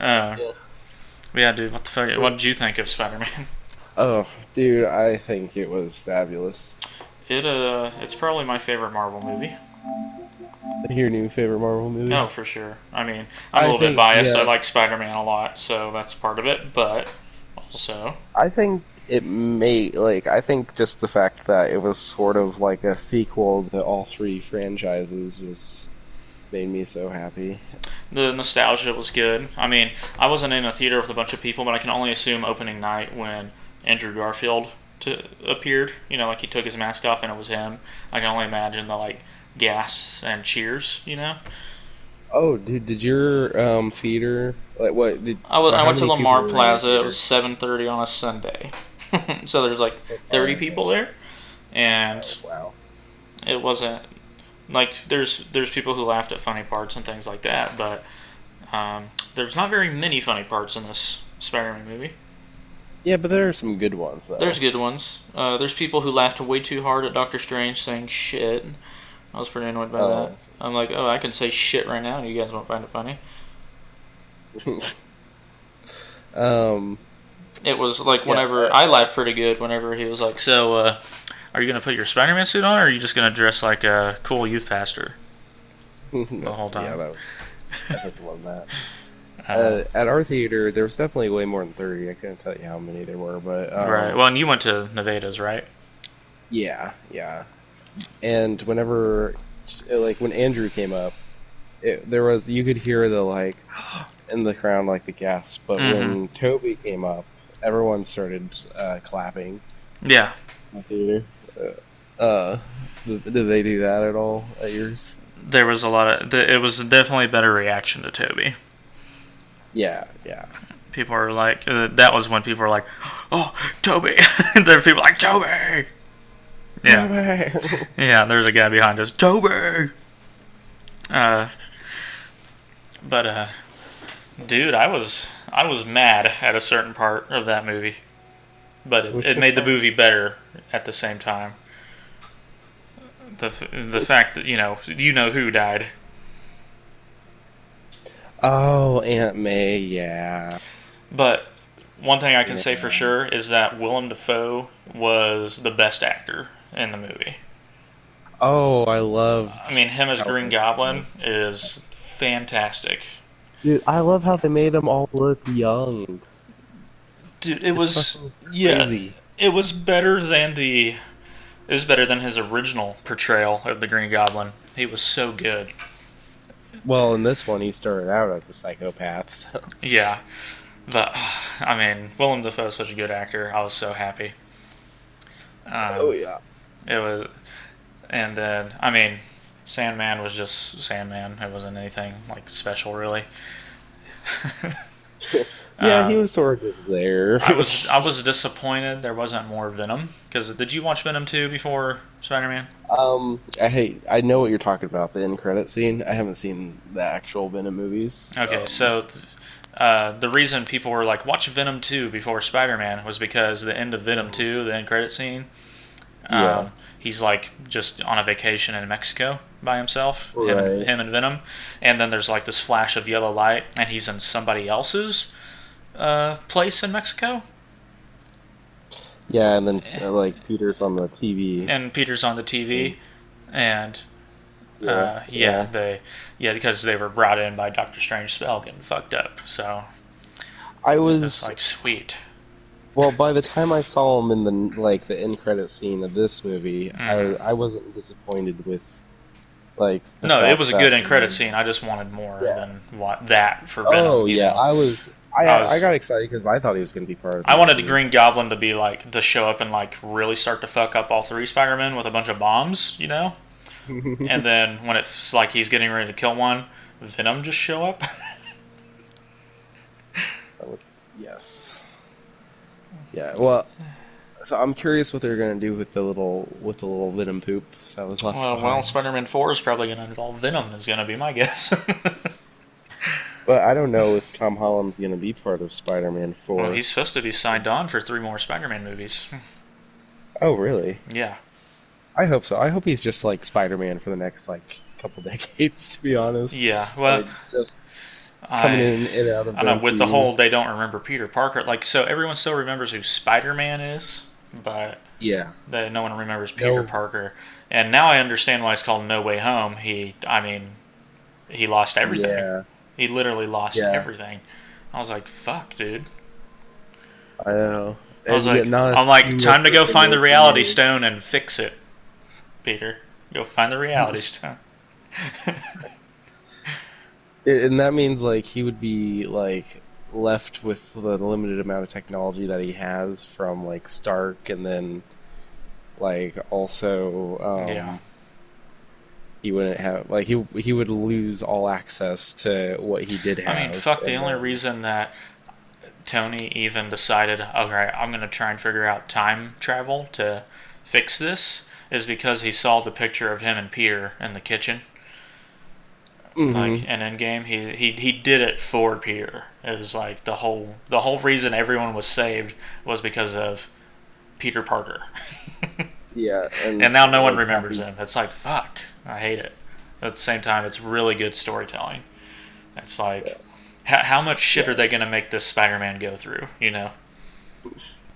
Yeah. Yeah, dude, what the fuck? What did you think of Spider-Man? Oh, dude, I think it was fabulous. It's probably my favorite Marvel movie. Your new favorite Marvel movie? No, for sure. I mean, I'm a I little bit think, biased. I yeah, like Spider-Man a lot, so that's part of it. But also, I think it made, like, I think just the fact that it was sort of like a sequel to all three franchises was made me so happy. the nostalgia was good. I mean, I wasn't in a theater with a bunch of people, but I can only assume opening night when Andrew Garfield appeared. You know, like he took his mask off and it was him. I can only imagine the like gasps and cheers. You know, Oh, dude, did your theater, like, what, did, so I how went to many people Lamar were in your Plaza. It was theater? 7:30 on a Sunday, so there's like Oh, 30 okay. people there, Oh, and wow. it wasn't like there's people who laughed at funny parts and things like that, but there's not very many funny parts in this Spider-Man movie. Yeah, but there are some good ones, There's though. good ones. There's people who laughed way too hard at Doctor Strange saying shit. I was pretty annoyed by that. Oh. I'm like, oh, I can say shit right now, and you guys won't find it funny. um, It was like yeah, whenever I laughed pretty good whenever he was like, so are you gonna put your Spider-Man suit on, or are you just gonna dress like a cool youth pastor the whole yeah, time? I would love that. Uh, At our theater, there was definitely way more than 30. I couldn't tell you how many there were, but right. Well, and you went to Nevada's, right? yeah, yeah. And whenever, like, when Andrew came up, there was, you could hear the, like, in the crowd, like, the gasp. But Mm-hmm. when Toby came up, everyone started clapping Yeah. in the theater. Uh, did they do that at all at yours? There was a lot of. It was definitely a better reaction to Toby. Yeah, yeah. People are like, that was when people were like, "Oh, Toby!" There were people like Toby. Yeah, Toby! yeah. There's a guy behind us, Toby. Uh, but dude, I was mad at a certain part of that movie, but Which it one? made the movie better at the same time. The fact that you know who died, Oh, Aunt May, yeah. but one thing I can say for Yeah. sure is that Willem Dafoe was the best actor in the movie. Oh, I I loved mean, him as Green Tallkin. Goblin is fantastic. Dude, I love how they made them all look young. Dude, It's fucking yeah, crazy. it was better than it was better than his original portrayal of the Green Goblin. He was so good. Well, in this one, he started out as a psychopath, so. Yeah, but I mean, Willem Dafoe is such a good actor. I was so happy. Oh, Um, yeah. it was, and then I mean, Sandman was just Sandman. It wasn't anything like special really. Yeah, he Um, was sort of just there. I was disappointed there wasn't more Venom because did you watch Venom 2 before Spider Man? I know what you're talking about, the end credit scene. I haven't seen the actual Venom movies. Okay, so the reason people were like watch Venom 2 before Spider Man was because the end of Venom 2, the end credit scene, Yeah, he's like just on a vacation in Mexico by himself, right. him and Venom, and then there's like this flash of yellow light, and he's in somebody else's place in Mexico, Yeah, and then, like, Peter's on the TV. and Peter's on the TV, and Yeah, yeah, yeah. because they were brought in by Doctor Strange's spell getting fucked up, so I it's was like sweet. Well, by the time I saw him in the end credit scene of this movie, Hmm. I wasn't disappointed with like the No, it fact was a good that end credit scene. I just wanted more yeah. than what that for Venom. Oh yeah, I I was got excited because I thought he was going to be part of the I wanted the movie. Green Goblin to be like to show up and like really start to fuck up all three Spider-Men with a bunch of bombs, And then when it's like he's getting ready to kill one, Venom just show up. Yes. Yeah. Well, so I'm curious what they're going to do with the little venom poop that was left Well, behind. Spider-Man 4 is probably going to involve Venom. Is going to be my guess. But I don't know if Tom Holland's going to be part of Spider-Man Well, 4. he's supposed to be signed on for three more Spider-Man movies. Oh, really? Yeah. I hope so. I hope he's just like Spider-Man for the next like couple decades, to be honest. Yeah. Well, Like just coming I in and out of I the know with the MCU. whole they don't remember Peter Parker. Like, so everyone still remembers who Spider-Man is, but Yeah. no one remembers Peter No. Parker. And now I understand why it's called No Way Home. He lost everything. Yeah. He literally lost Yeah. everything. I was like, fuck, dude. I know. I was And yet like, not a I'm like, single time to go person find the knows who he reality is. stone and fix it, Peter. Go find the reality stone. And that means like he would be like left with the limited amount of technology that he has from like Stark, and then like also Yeah. he wouldn't have like he would lose all access to what he did I mean, have, fuck, the and only then reason that Tony even decided, okay, I'm going to try and figure out time travel to fix this is because he saw the picture of him and Peter in the kitchen. Like hmm in Endgame, he did it for Peter. It was like the whole reason everyone was saved was because of Peter Parker. yeah, and And now no one like remembers him. Happy's It's like, fuck, I hate it. At the same time, it's really good storytelling. It's yeah, like, how much shit yeah, are they going to make this Spider-Man go through? You know?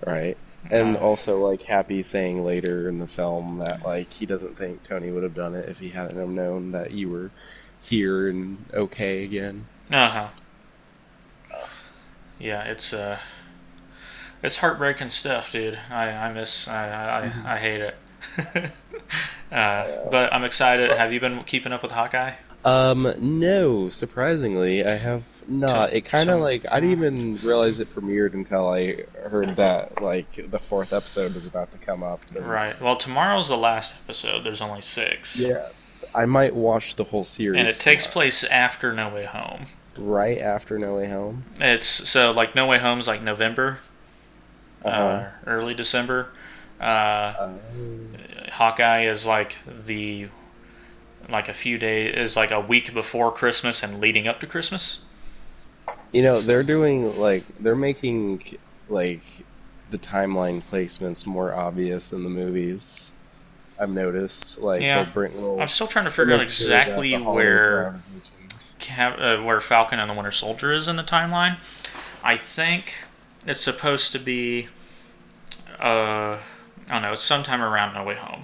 right. And Uh, also like Happy saying later in the film that like he doesn't think Tony would have done it if he hadn't have known that you were here and okay again. uh-huh. Yeah, it's heartbreaking stuff, dude. I hate it. But I'm excited. Have you been keeping up with Hawkeye? No, surprisingly, I have To not. It kind of to like I didn't even realize it premiered until I heard that like the fourth episode was about to come up. And right. Well, tomorrow's the last episode. There's only 6, yes, I might watch the whole and it series takes tomorrow, place after No Way Home. right after No Way Home. It's so like No Way Home's like November, Uh huh. early December. Uh, Um, Hawkeye is like a few days is like a week before Christmas and leading up to Christmas. they're doing like they're making like the timeline placements more obvious in the movies. I've noticed like Yeah, I'm still trying to they'll figure out make sure that exactly the holiday where surround is mentioned. where Falcon and the Winter Soldier is in the timeline. I think it's supposed to be I don't know, it's sometime around No Way Home.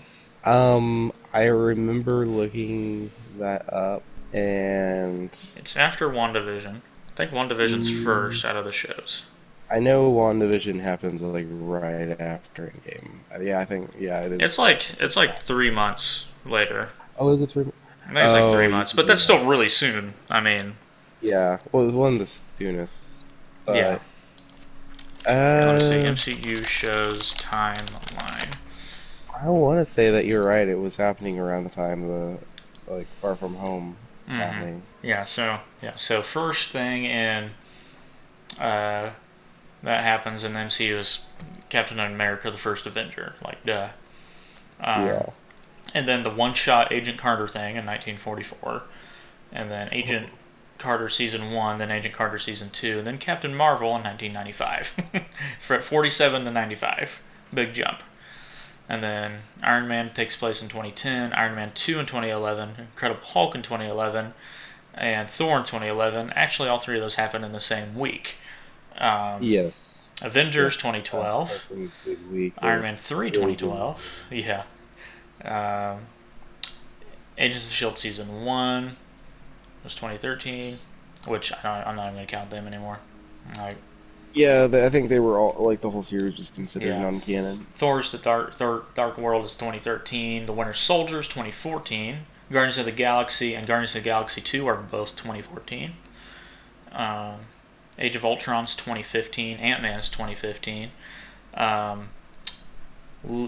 I remember looking that up, and It's after WandaVision. I think WandaVision's mm, first out of the shows. I know WandaVision happens like right after Endgame. Yeah, I think it It's is like the like it's first like half. 3 months later. Oh, is it three? I think it's like Oh, three you months, could but be that's still right. really soon. I mean, Yeah, well, it was one of the soonest, yeah. but Here, let me see. uh, MCU shows timeline. I want to say that you're right. It was happening around the time the like Far From Home was happening. So first thing in uh, that happens in the MCU is Captain America: The First Avenger. Like, duh. Um, Yeah. and then the one-shot Agent Carter thing in 1944, and then Agent Carter season 1, then Agent Carter season 2, and then Captain Marvel in 1995. For 47 to 95, big jump. And then Iron Man takes place in 2010, Iron Man 2 in 2011, Incredible Hulk in 2011, and Thor in 2011. Actually, all three of those happened in the same week. Yes. Avengers Yes. 2012, Parsons Big Week Iron or Man 3 Rosie. 2012, yeah. Um, Agents of S.H.I.E.L.D. season 1 was 2013, which I'm not even going to count them anymore. Like, Yeah, I think they were all like the whole series was considered yeah. non-canon. Thor's the Dark World is 2013. The Winter Soldier is 2014. Guardians of the Galaxy and Guardians of the Galaxy 2 are both 2014. Um, Age of Ultron's 2015. Ant-Man's 2015. Um,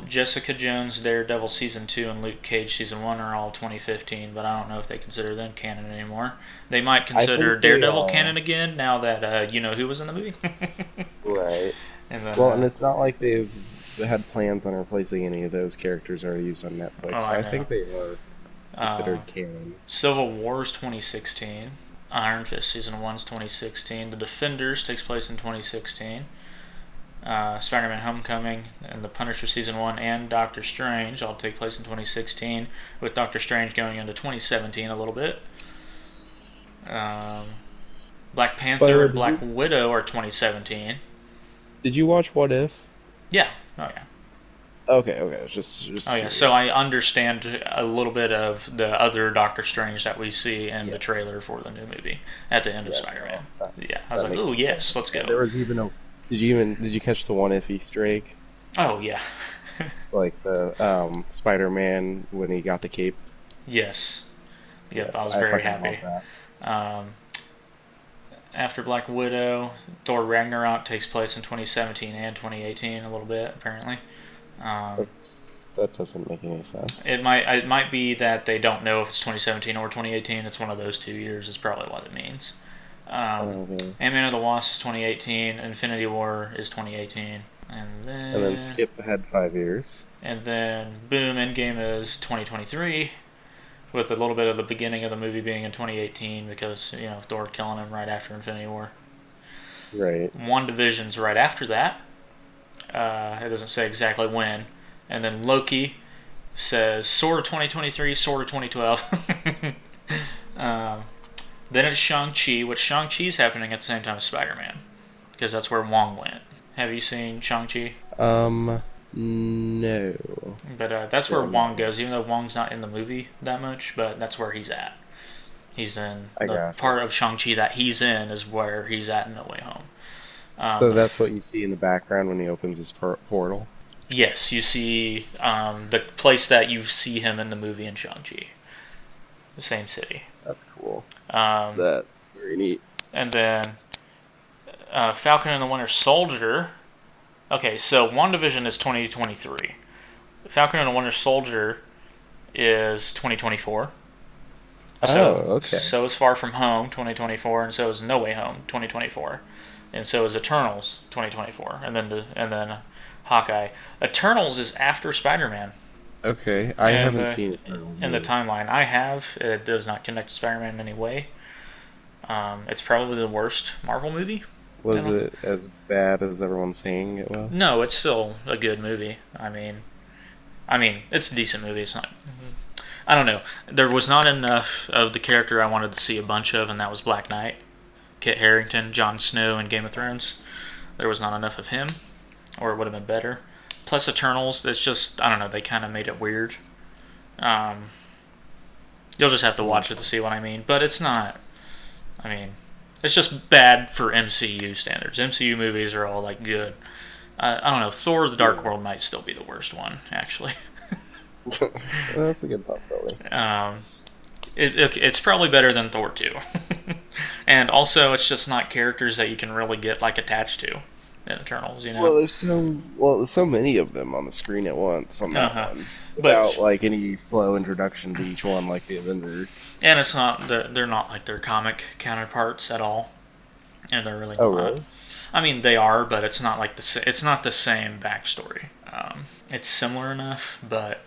Jessica Jones, Daredevil season 2, and Luke Cage season 1 are all 2015, but I don't know if they consider them canon anymore. They might I consider think they Daredevil are canon again now that you know who was in the movie. right. And then Well, and it's not like they've had plans on replacing any of those characters already used on Netflix. oh, So I I know. think they are Uh, considered canon. Civil War's 2016. Iron Fist season 1's 2016. The Defenders takes place in 2016. Spider-Man: Homecoming and The Punisher season 1 and Doctor Strange all take place in 2016, with Doctor Strange going into 2017 a little bit. Um, Black Panther But and Black Widow are 2017. did you watch What If? Yeah. Oh yeah. Okay. Just Oh yeah. So I curious. understand a little bit of the other Doctor Strange that we see in the Yes. trailer for the new movie at the end of Yes. Spider-Man. No, Yeah. I was that like, makes oh sense. yes, let's And go. there was even a. Did you catch the One If Easter egg? Oh yeah. Like the Spider-Man when he got the cape. Yes. Yep. I Yes, was I very fucking love happy. that. Um, After Black Widow, Thor Ragnarok takes place in 2017 and 2018 a little bit apparently. Um, That doesn't make any sense. it might be that they don't know if it's 2017 or 2018. It's one of those 2 years. Is probably what it means. Guess. Ant-Man and the Wasp is 2018. Infinity War is 2018, And then skip ahead 5 years. boom, Endgame is 2023, with a little bit of the beginning of the movie being in 2018 because Thor killing him right after Infinity War. Right. WandaVision's right after that. It doesn't say exactly when. And then Loki says sort of 2023, sort of 2012. Then it's Shang-Chi, which Shang-Chi's happening at the same time as Spider-Man. Because that's where Wong went. Have you seen Shang-Chi? No. But that's where Wong goes, even though Wong's not in the movie that much, but that's where he's at. He's in I the gotcha. part of Shang-Chi that he's in is where he's at in No Way Home. So that's what you see in the background when he opens his portal? Yes, you see the place that you see him in the movie in Shang-Chi. The same city. That's cool. Um, That's very neat. and then Falcon and the Winter Soldier. Okay, so WandaVision is 2023. Falcon and the Winter Soldier is 2024. Okay. So is Far From Home 2024, and so is No Way Home 2024, and so is Eternals 2024, and then Hawkeye. Eternals is after Spider-Man. Okay, I haven't seen it. In the timeline I have, it does not connect to Spider-Man in any way. It's probably the worst Marvel movie. Was it as bad as everyone's saying it was? No, it's still a good movie. I mean, it's a decent movie. It's not. I don't know. There was not enough of the character I wanted to see a bunch of, and that was Black Knight, Kit Harington, Jon Snow in Game of Thrones. There was not enough of him, or it would have been better. Plus Eternals, it's just, I don't know, they kind of made it weird. You'll just have to watch it to see what I mean. But it's not, it's just bad for MCU standards. MCU movies are all, like, good. I don't know, Thor the Dark World might still be the worst one, actually. That's a good possibility. It's probably better than Thor 2. And also, it's just not characters that you can really get, like, attached to in Eternals, Well, there's so many of them on the screen at once on that one, without like any slow introduction to each one, like the Avengers. And it's not they're not like their comic counterparts at all, and they're really not. Really? I mean, they are, but it's not like it's not the same backstory. It's similar enough, but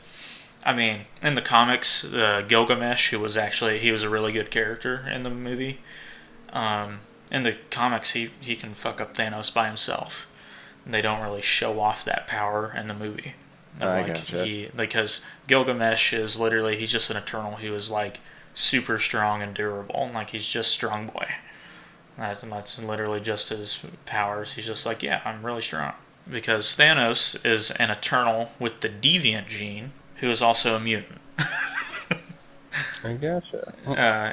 I mean, in the comics, Gilgamesh, he was a really good character in the movie. In the comics, he can fuck up Thanos by himself. And they don't really show off that power in the movie. Gotcha. Because Gilgamesh is literally, he's just an Eternal who is like super strong and durable. Like he's just Strong Boy. That's literally just his powers. He's just like, yeah, I'm really strong. Because Thanos is an Eternal with the deviant gene, who is also a mutant. I gotcha.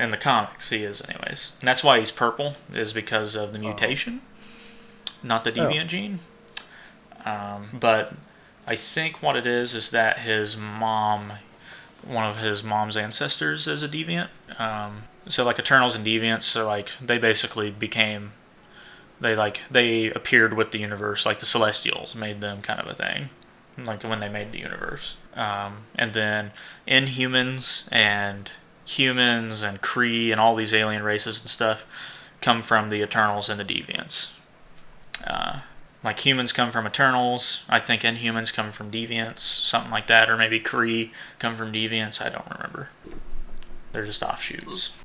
In the comics, he is, anyways. And that's why he's purple, is because of the mutation, not the deviant gene. But I think what it is that his mom, one of his mom's ancestors, is a deviant. So like Eternals and deviants, so like they basically became, they appeared with the universe, like the Celestials made them kind of a thing, like when they made the universe. And then Inhumans and humans and Kree and all these alien races and stuff come from the Eternals and the Deviants. Like humans come from Eternals, I think Inhumans come from Deviants, something like that, or maybe Kree come from Deviants, I don't remember. They're just offshoots.